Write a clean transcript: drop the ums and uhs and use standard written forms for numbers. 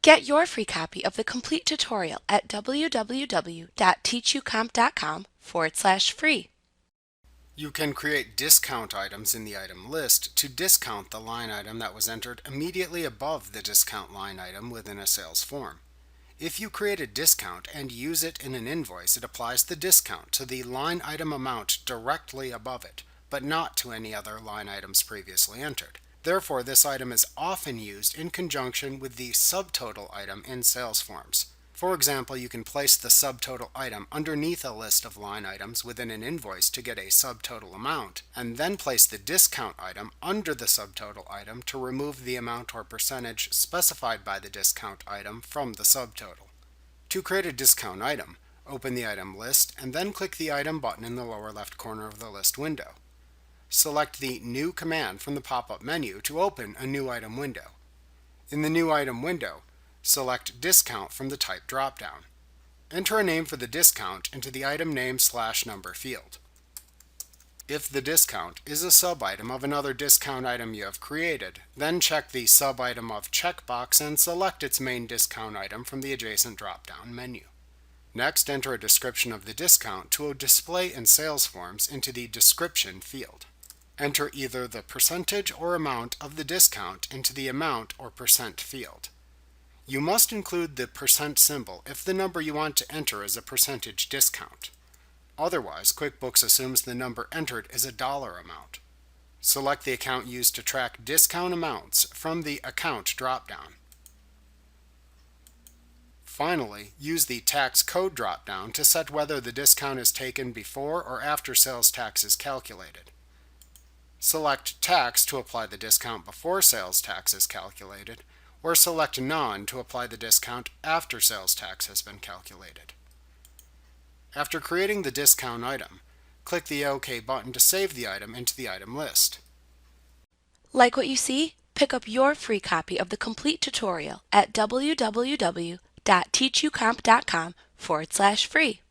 Get your free copy of the complete tutorial at www.teachucomp.com/free. You can create discount items in the item list to discount the line item that was entered immediately above the discount line item within a sales form. If you create a discount and use it in an invoice, it applies the discount to the line item amount directly above it, but not to any other line items previously entered. Therefore, this item is often used in conjunction with the subtotal item in sales forms. For example, you can place the subtotal item underneath a list of line items within an invoice to get a subtotal amount, and then place the discount item under the subtotal item to remove the amount or percentage specified by the discount item from the subtotal. To create a discount item, open the item list and then click the item button in the lower left corner of the list window. Select the New command from the pop-up menu to open a new item window. In the new item window, select Discount from the Type drop-down. Enter a name for the discount into the item name/number field. If the discount is a sub-item of another discount item you have created, then check the Sub-Item of checkbox and select its main discount item from the adjacent drop-down menu. Next, enter a description of the discount to display in sales forms into the Description field. Enter either the percentage or amount of the discount into the Amount or Percent field. You must include the percent symbol if the number you want to enter is a percentage discount. Otherwise, QuickBooks assumes the number entered is a dollar amount. Select the account used to track discount amounts from the Account drop-down. Finally, use the Tax Code drop-down to set whether the discount is taken before or after sales tax is calculated. Select Tax to apply the discount before sales tax is calculated, or select None to apply the discount after sales tax has been calculated. After creating the discount item, click the OK button to save the item into the item list. Like what you see? Pick up your free copy of the complete tutorial at www.teachucomp.com/free.